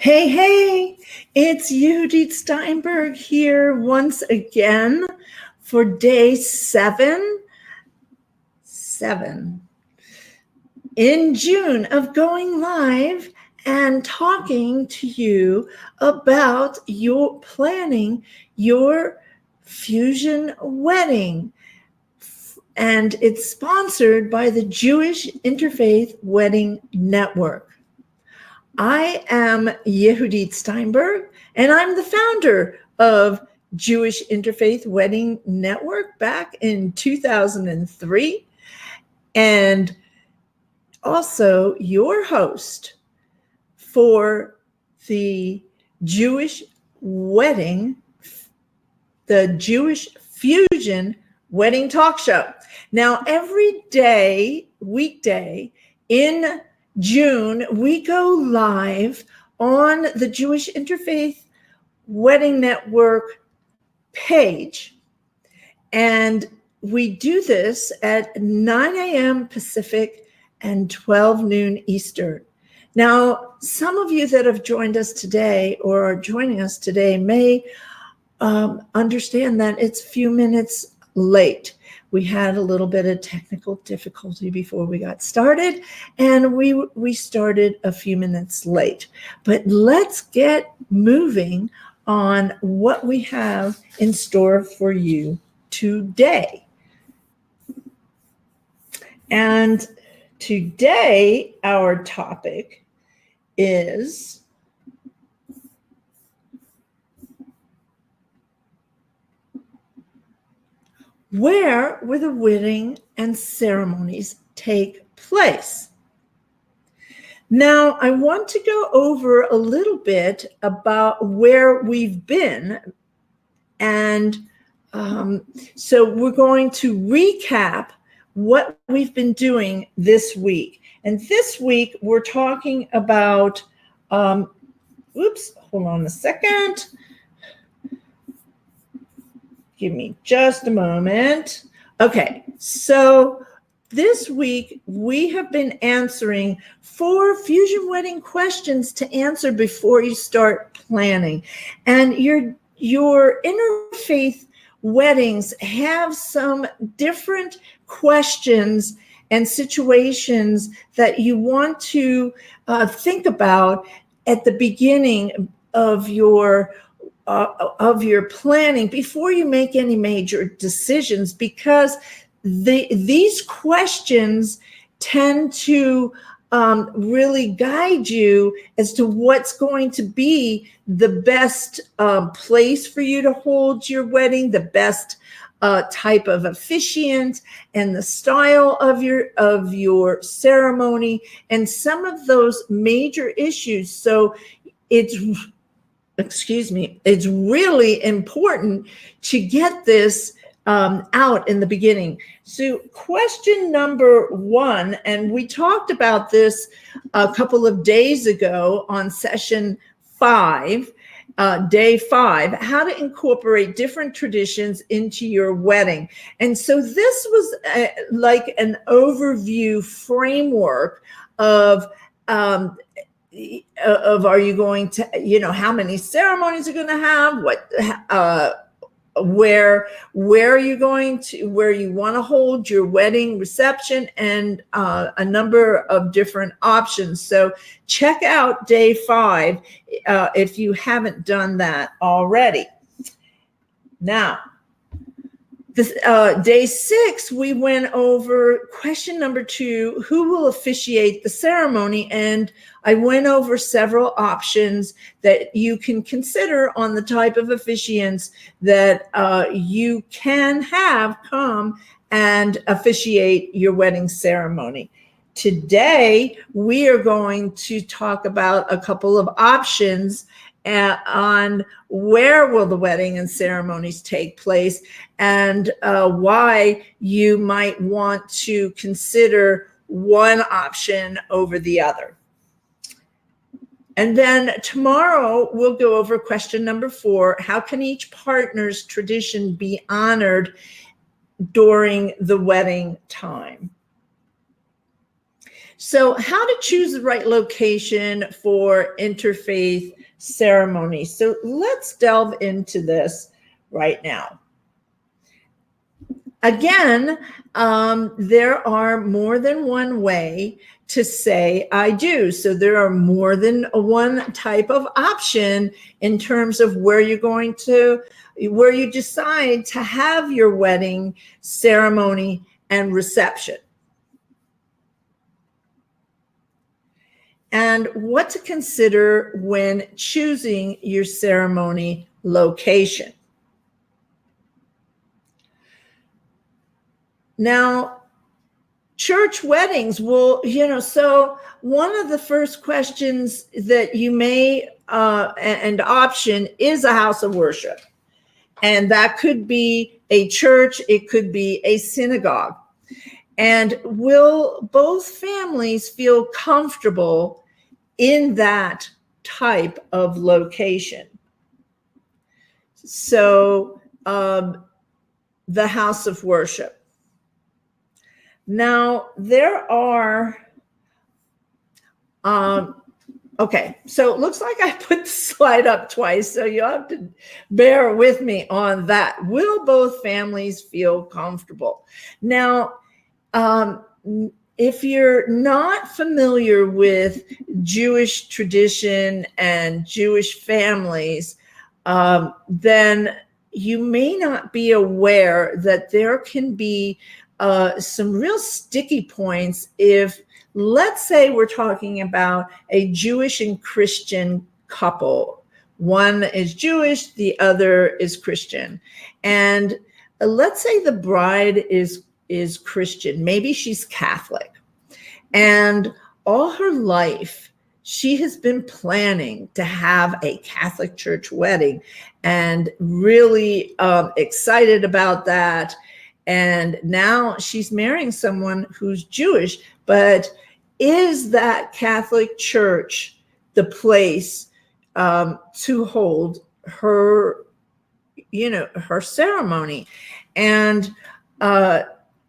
Hey, hey, it's Yehudit Steinberg here once again for day seven in June of going live and talking to you about your planning your fusion wedding. And it's sponsored by the Jewish Interfaith Wedding Network. I am Yehudit Steinberg, and I'm the founder of Jewish Interfaith Wedding Network back in 2003, and also your host for the Jewish Wedding, the Jewish Fusion Wedding Talk Show. Now, every day, weekday in June, we go live on the Jewish Interfaith Wedding Network page. And we do this at 9 a.m. Pacific and 12 noon Eastern. Now, some of you that have joined us today or are joining us today may understand that it's a few minutes late. We had a little bit of technical difficulty before we got started, and we started a few minutes late. But let's get moving on what we have in store for you today. And today, our topic is where will the wedding and ceremonies take place? Now, I want to go over a little bit about where we've been. And so we're going to recap what we've been doing this week. And this week, we're talking about, hold on a second. Give me just a moment. Okay, so this week we have been answering 4 fusion wedding questions to answer before you start planning. And your interfaith weddings have some different questions and situations that you want to think about at the beginning of your planning before you make any major decisions, because these questions tend to really guide you as to what's going to be the best place for you to hold your wedding, the best type of officiant, and the style of your ceremony, and some of those major issues. So it's really important to get this out in the beginning. So question number 1, and we talked about this a couple of days ago on session 5, day 5, how to incorporate different traditions into your wedding. And so this was like an overview framework of are you going to, how many ceremonies are going to have, where are you going to, where you want to hold your wedding reception, and a number of different options. So check out day 5 if you haven't done that already. Now, this day 6, we went over question number 2, who will officiate the ceremony? And I went over several options that you can consider on the type of officiants that you can have come and officiate your wedding ceremony. Today, we are going to talk about a couple of options on where will the wedding and ceremonies take place, and why you might want to consider one option over the other. And then tomorrow we'll go over question number 4, how can each partner's tradition be honored during the wedding time? So how to choose the right location for interfaith ceremony. So let's delve into this right now. Again, there are more than one way to say I do. So there are more than one type of option in terms of where you decide to have your wedding ceremony and reception. And what to consider when choosing your ceremony location. Now, church weddings will, so one of the first questions that you may, and option is a house of worship. And that could be a church, it could be a synagogue. And will both families feel comfortable in that type of location? So the house of worship. Now, there are, okay, so it looks like I put the slide up twice, so you have to bear with me on that. Will both families feel comfortable? Now, if you're not familiar with Jewish tradition and Jewish families, then you may not be aware that there can be some real sticky points if, let's say, we're talking about a Jewish and Christian couple. One is Jewish, the other is Christian. And let's say the bride is Christian. Maybe she's Catholic. And all her life, she has been planning to have a Catholic church wedding and really excited about that. And now she's marrying someone who's Jewish, but is that Catholic church the place to hold her, her ceremony? And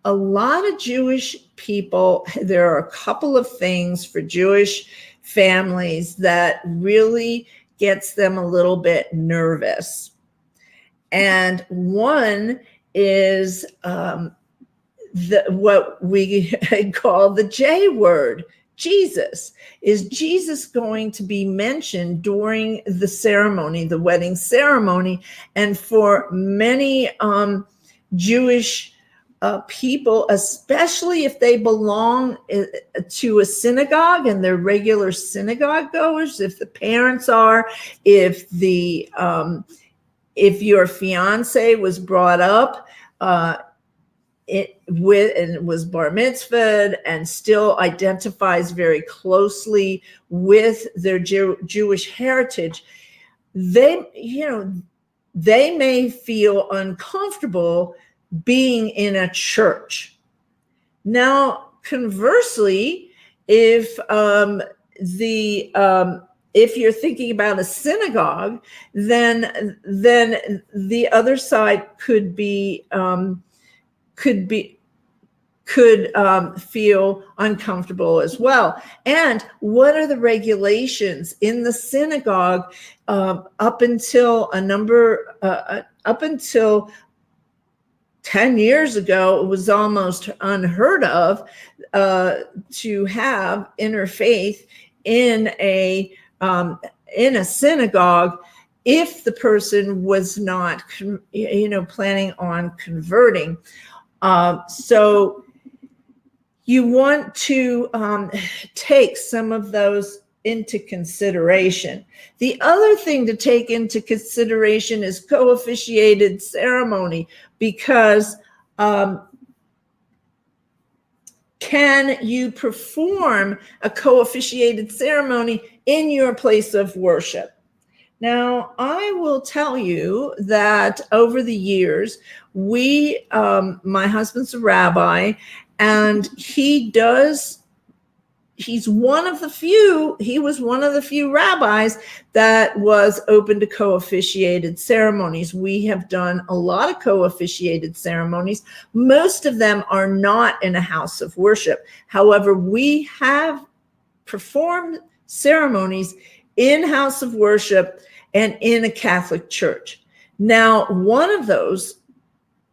a lot of Jewish people, there are a couple of things for Jewish families that really gets them a little bit nervous. And one is what we call the J word, Jesus. Is Jesus going to be mentioned during the ceremony, the wedding ceremony? And for many Jewish people, especially if they belong to a synagogue and they're regular synagogue goers, if the parents are, if your fiance was brought up and was bar mitzvahed and still identifies very closely with their Jewish heritage, they may feel uncomfortable being in a church. Now, conversely, if you're thinking about a synagogue, then the other side could feel uncomfortable as well. And what are the regulations in the synagogue up until 10 years ago? It was almost unheard of to have interfaith in a synagogue if the person was not, planning on converting. So you want to take some of those into consideration. The other thing to take into consideration is co-officiated ceremony, because can you perform a co-officiated ceremony in your place of worship? Now, I will tell you that over the years, my husband's a rabbi, and he does he's one of the few, he was one of the few rabbis that was open to co-officiated ceremonies. We have done a lot of co-officiated ceremonies. Most of them are not in a house of worship. However, we have performed ceremonies in house of worship and in a Catholic church. Now, one of those,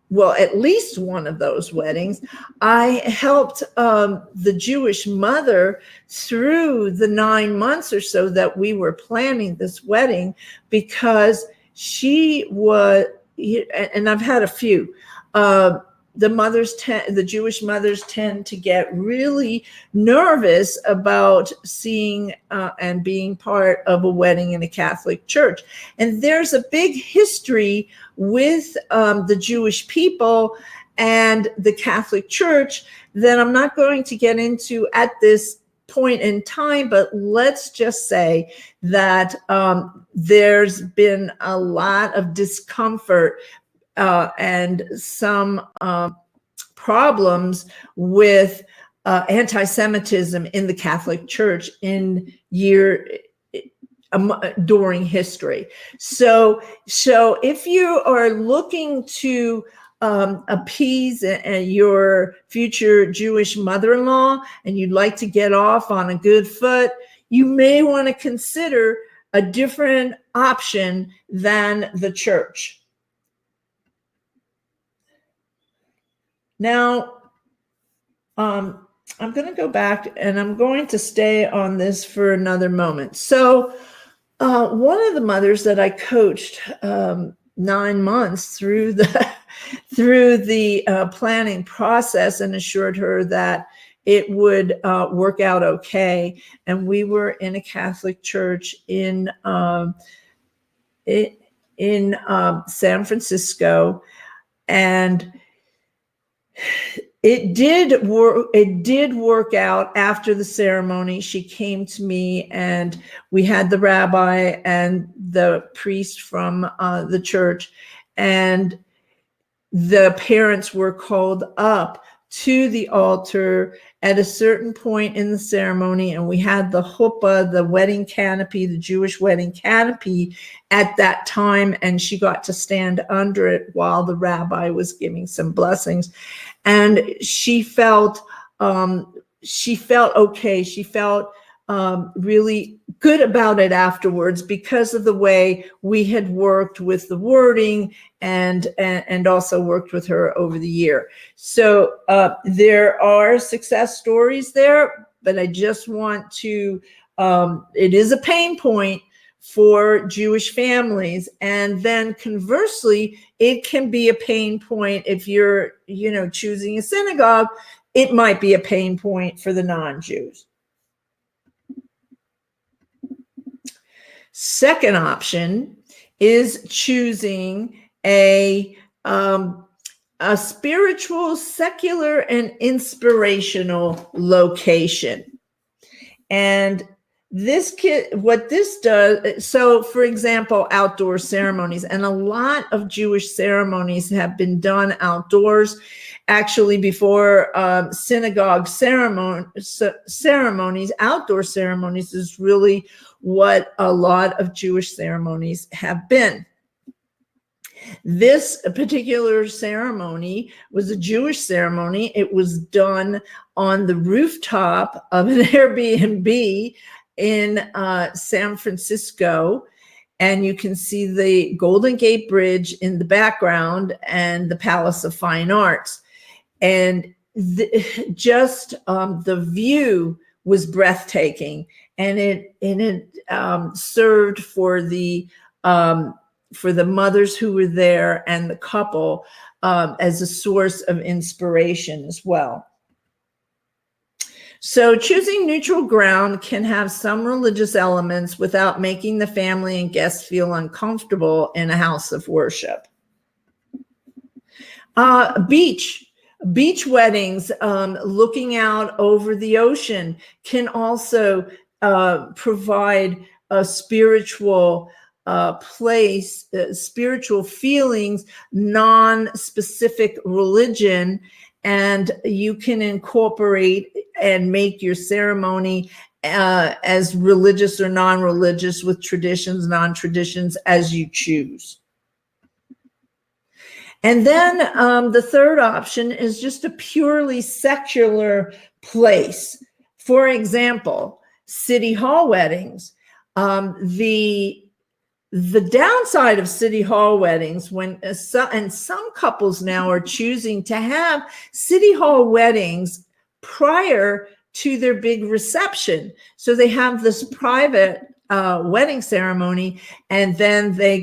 well, at least one of those weddings, I helped the Jewish mother through the 9 months or so that we were planning this wedding, because she was, and I've had a few, the Jewish mothers tend to get really nervous about seeing and being part of a wedding in a Catholic church. And there's a big history with the Jewish people and the Catholic Church that I'm not going to get into at this point in time, but let's just say that there's been a lot of discomfort and some problems with anti-Semitism in the Catholic Church during history. So if you are looking to appease your future Jewish mother-in-law and you'd like to get off on a good foot, you may want to consider a different option than the church. Now, I'm going to go back and I'm going to stay on this for another moment. So one of the mothers that I coached 9 months through the planning process and assured her that it would work out okay. And we were in a Catholic church in San Francisco, and it did work out after the ceremony. She came to me and we had the rabbi and the priest from the church, and the parents were called up to the altar at a certain point in the ceremony, and we had the chuppah, the wedding canopy, the Jewish wedding canopy at that time, and she got to stand under it while the rabbi was giving some blessings. And she felt okay. She felt really good about it afterwards because of the way we had worked with the wording and also worked with her over the year. So there are success stories there, but I just want to, it is a pain point for Jewish families. And then conversely, it can be a pain point if you're, choosing a synagogue. It might be a pain point for the non-Jews. Second option is choosing a spiritual, secular, and inspirational location. And what this does, so for example, outdoor ceremonies, and a lot of Jewish ceremonies have been done outdoors. Actually, before synagogue ceremonies, outdoor ceremonies is really what a lot of Jewish ceremonies have been. This particular ceremony was a Jewish ceremony. It was done on the rooftop of an Airbnb in San Francisco. And you can see the Golden Gate Bridge in the background and the Palace of Fine Arts. And the view was breathtaking, and it served for the mothers who were there and the couple as a source of inspiration as well. So choosing neutral ground can have some religious elements without making the family and guests feel uncomfortable in a house of worship. Beach weddings, looking out over the ocean, can also provide a spiritual place, spiritual feelings, non-specific religion, and you can incorporate and make your ceremony as religious or non-religious, with traditions, non-traditions, as you choose. And then the third option is just a purely secular place. For example, city hall weddings. The downside of city hall weddings, and some couples now are choosing to have city hall weddings prior to their big reception. So they have this private wedding ceremony, and then they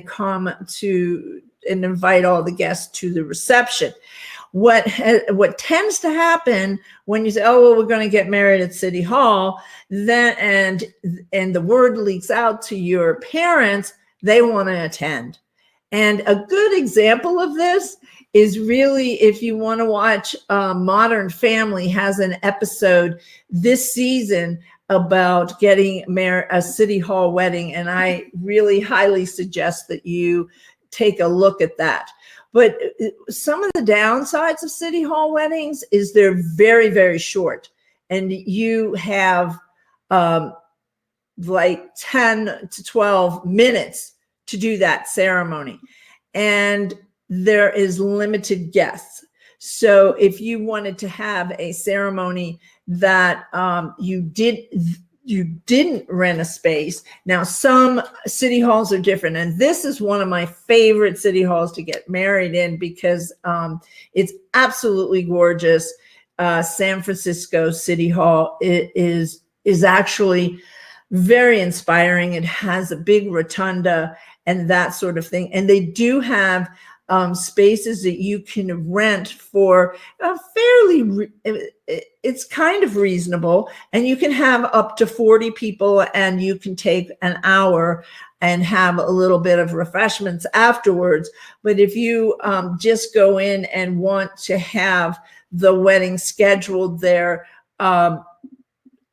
come to and invite all the guests to the reception. What tends to happen when you say, oh, well, we're going to get married at City Hall, then and the word leaks out to your parents, they want to attend. And a good example of this is really, if you want to watch Modern Family has an episode this season about getting a City Hall wedding, and I really highly suggest that you take a look at that. But some of the downsides of city hall weddings is they're very, very short. And you have like 10 to 12 minutes to do that ceremony. And there is limited guests. So if you wanted to have a ceremony that you didn't rent a space. Now, some city halls are different. And this is one of my favorite city halls to get married in, because it's absolutely gorgeous. San Francisco City Hall is actually very inspiring. It has a big rotunda and that sort of thing. And they do have spaces that you can rent for it's kind of reasonable, and you can have up to 40 people, and you can take an hour and have a little bit of refreshments afterwards. But if you just go in and want to have the wedding scheduled there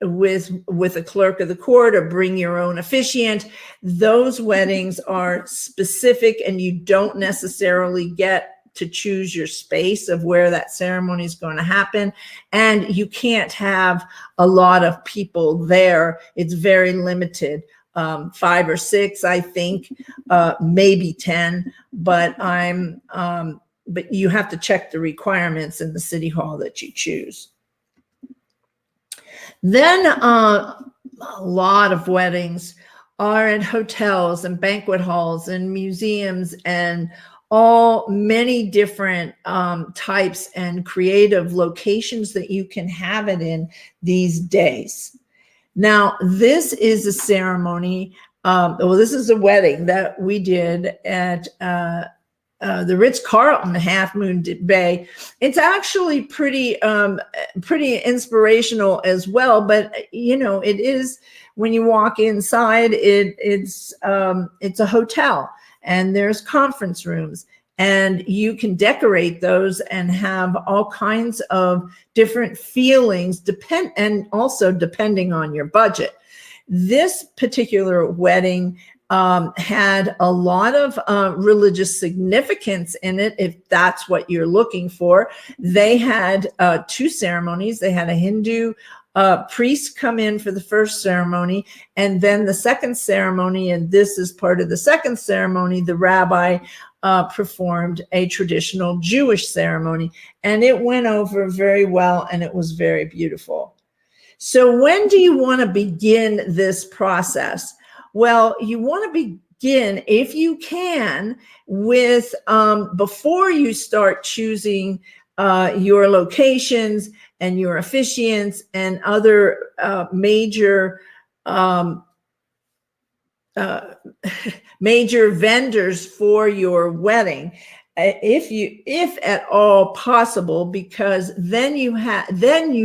with a clerk of the court, or bring your own officiant, those weddings are specific, and you don't necessarily get to choose your space of where that ceremony is going to happen. And you can't have a lot of people there. It's very limited, 5 or 6, I think, maybe 10, but but you have to check the requirements in the city hall that you choose. Then a lot of weddings are at hotels and banquet halls and museums and many different types and creative locations that you can have it in these days. Now, this is a ceremony. This is a wedding that we did at the Ritz-Carlton Half Moon Bay. It's actually pretty inspirational as well. But it is, when you walk inside, it's a hotel, and there's conference rooms, and you can decorate those and have all kinds of different feelings, and also depending on your budget. This particular wedding had a lot of religious significance in it, if that's what you're looking for. They had 2 ceremonies. They had a Hindu priest come in for the first ceremony, and then the second ceremony, and this is part of the second ceremony, the rabbi performed a traditional Jewish ceremony, and it went over very well, and it was very beautiful. So when do you want to begin this process? Well, you want to begin, if you can, with before you start choosing your locations and your officiants and other major vendors for your wedding, if at all possible, because then you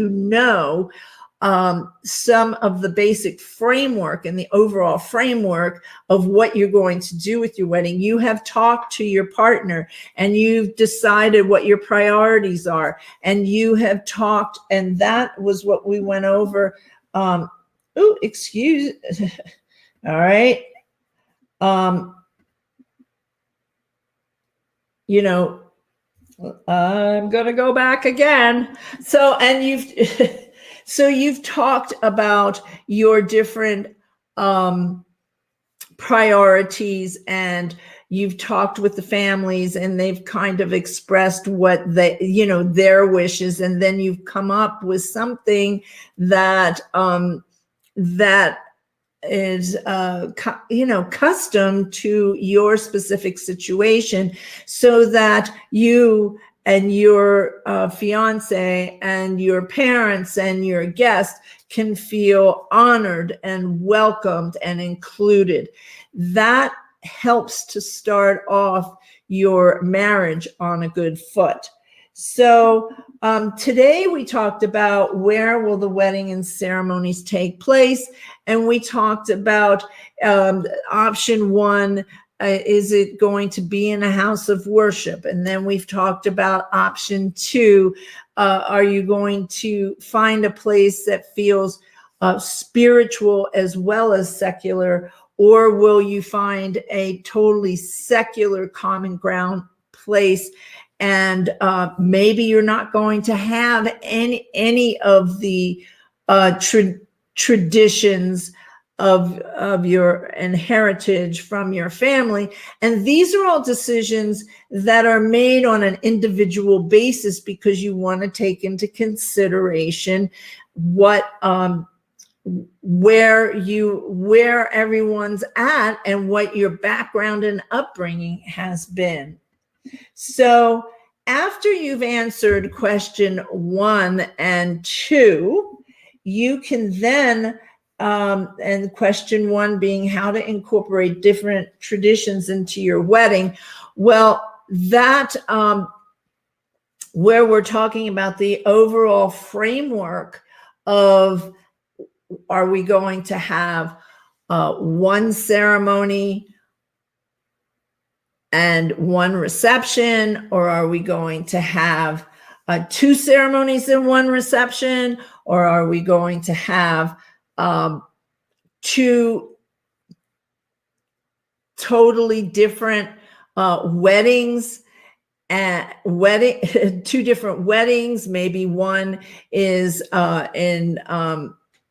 know some of the basic framework and the overall framework of what you're going to do with your wedding. You have talked to your partner, and you've decided what your priorities are, and you have talked, and that was what we went over. All right. I'm going to go back again. So, and you've talked about your different priorities, and you've talked with the families, and they've kind of expressed what their wishes, and then you've come up with something that that is custom to your specific situation, so that you and your fiance and your parents and your guests can feel honored and welcomed and included. That helps to start off your marriage on a good foot. So today we talked about where will the wedding and ceremonies take place, and we talked about option one. Is it going to be in a house of worship? And then we've talked about option two. Are you going to find a place that feels spiritual as well as secular, or will you find a totally secular common ground place? And maybe you're not going to have any of the traditions of your and heritage from your family. And these are all decisions that are made on an individual basis, because you want to take into consideration what where everyone's at and what your background and upbringing has been. So after you've answered question 1 and 2, you can then, and question 1 being how to incorporate different traditions into your wedding. Well, that, where we're talking about the overall framework of, are we going to have one ceremony and one reception, or are we going to have 2 ceremonies and 1 reception, or are we going to have 2 totally different weddings, and 2 different weddings? Maybe one is in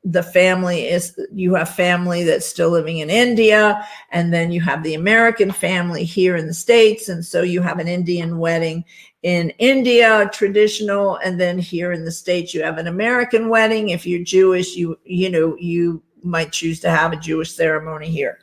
the family is, you have family that's still living in India, and then you have the American family here in the States. And so you have an Indian wedding in India, traditional. And then here in the States, you have an American wedding. If you're Jewish, you might choose to have a Jewish ceremony here.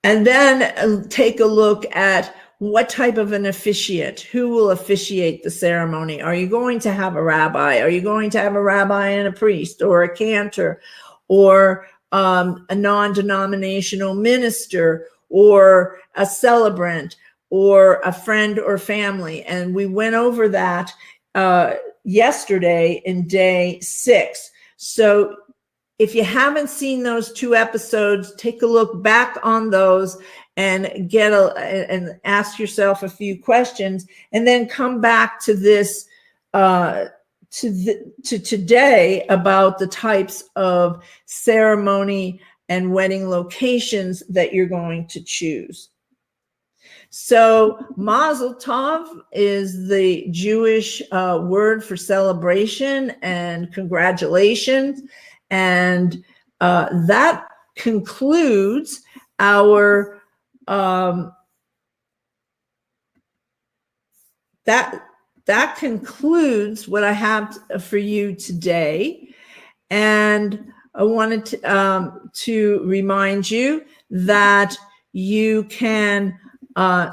And then take a look at what type of an officiate, who will officiate the ceremony. Are you going to have a rabbi? Are you going to have a rabbi and a priest, or a cantor, or a non-denominational minister, or a celebrant, or a friend or family? And we went over that yesterday in day 6. So if you haven't seen those 2 episodes, take a look back on those and and ask yourself a few questions, and then come back to this to today about the types of ceremony and wedding locations that you're going to choose. So Mazel Tov is the Jewish word for celebration and congratulations. And that concludes our that concludes what I have for you today. And I wanted to remind you that you can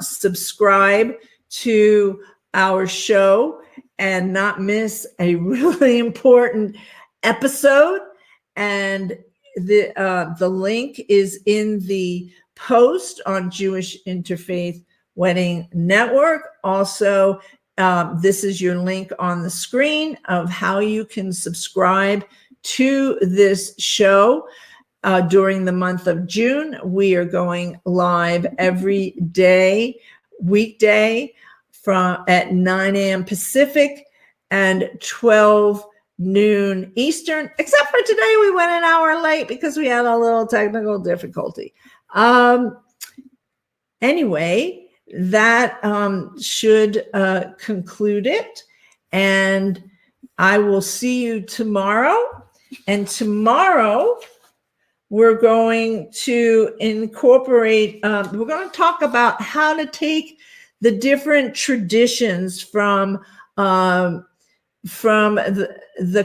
subscribe to our show and not miss a really important episode. And the link is in the post on Jewish Interfaith Wedding Network. Also, this is your link on the screen of how you can subscribe to this show. During the month of June, we are going live every day, weekday, at 9 a.m. Pacific and 12 noon Eastern, except for today we went an hour late because we had a little technical difficulty. Anyway, that should conclude it. And I will see you tomorrow. And tomorrow, we're going to incorporate, we're going to talk about how to take the different traditions from the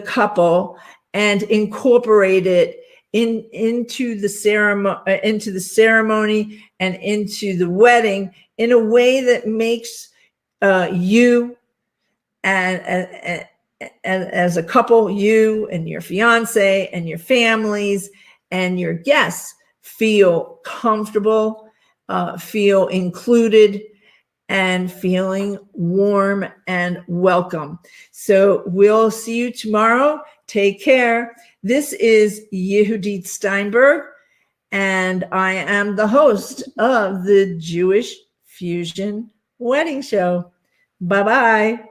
couple and incorporate it into the ceremony and into the wedding in a way that makes you and as a couple, you and your fiance and your families and your guests feel comfortable, feel included, and feeling warm and welcome. So we'll see you tomorrow. Take care. This is Yehudit Steinberg, and I am the host of the Jewish Fusion Wedding Show. Bye-bye.